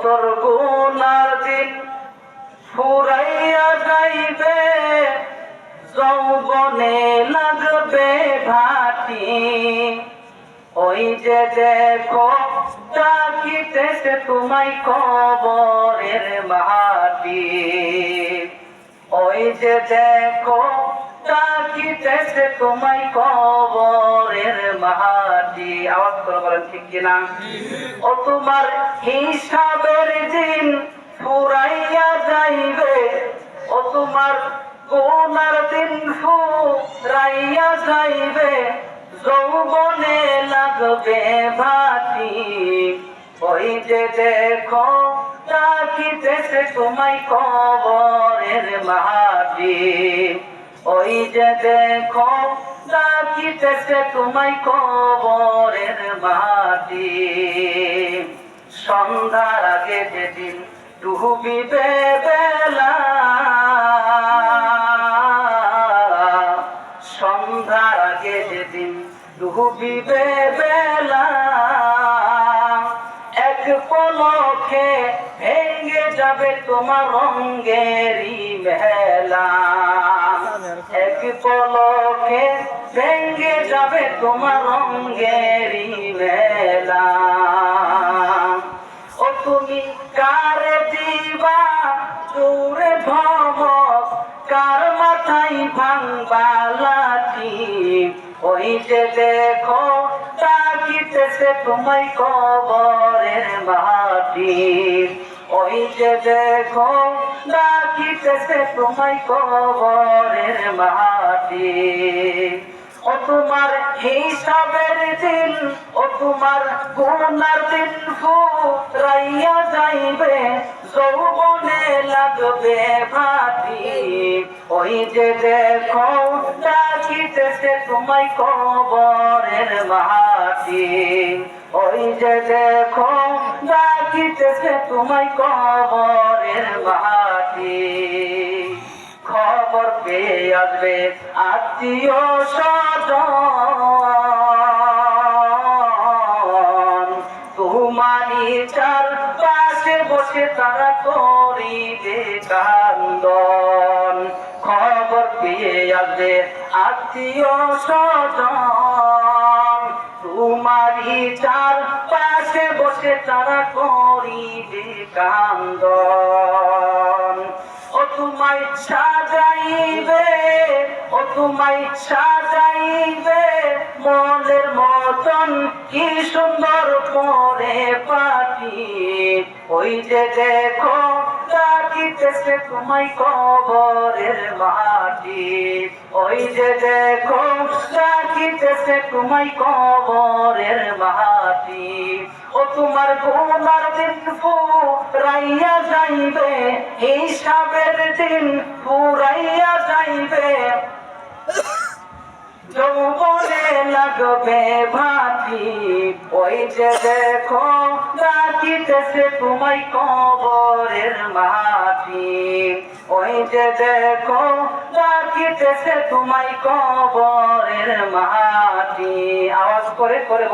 তোর গুনার দিন ফুরাইয়া যাইবে, যৌবনে লাগবে ভাটি। ওই যে দেখো ডাকিতেছে তোমায় কবরের মাটি। ওই যে দেখো ডাকিতেছে তোমায় কবরের মাটি। আওয়াজ করে বলেন ঠিক কিনা? ও তোমার হিসাবের দিন ফুরাইয়া যাইবে, ও তোমার গুনার দিন ফুরাইয়া যাইবে, যৌবনে লাগবে ভাটি। ওই যে দেখো ডাকিতেছে তোমায় কবরের মাটি। ওই যে দেখো ডাকিতেছে তোমায় কবরের মাটি। সন্ধ্যার আগে যেদিন ডুবিবে বেলা, সন্ধ্যার আগে যেদিন ডুবিবে বেলা, এক পলকে ভেঙে যাবে তোমার রঙ্গেরই মেলা। এক পলকে ভেঙে যাবে তোমার রঙ্গেরই মেলা। ও তুমি কারে দিবা জোরে ধমক, কার মাথায় ভাঙবা লাঠি। ওই যে দেখো ডাকিতেছে তোমায় কবরের মাটি। ওই যে দেখো ডাকিতেছে তোমায় কবরের মাটি। ও তোমার হিসাবের দিন, ও তোমার গুনার দিন ফুরাইয়া যাইবে, যৌবনে লাগবে ভাটি। ওই যে দেখো ডাকিতেছে তোমায় কবরের মাটি। ওই যে দেখো ডাকিতেছে তোমায় কবরের মাটি। খবর পেয়ে আসবে আত্মীয় স্বজন, তোমারই চারপাশে বসে তারা করিবে কান্দন। খবর পেয়ে আসবে আত্মীয় স্বজন, তোমারই চারপাশে বসে তারা করিবে কান্দন। ও তোমায় সাজাইবে, ও তোমায় সাজাইবে মনের মতন কি সুন্দর করে পাটি। ওই যে দেখো ডাকিতেছে তোমায় কবরের মাটি। ওই যে দেখো ডাকিতেছে তোমায় কবরের মাটি। ও তোমার গুনার দিন ফুরাইয়া যাইবে, হিসাবের দিন ফুরাইয়া যাইবে, যৌবনে লাগবে ভাটি। ওই যে দেখো ডাকিতেছে তোমায় কবরের মাটি। ওই যে দেখো ডাকিতেছে তোমায় কবরের মাটি। আওয়াজ করে করে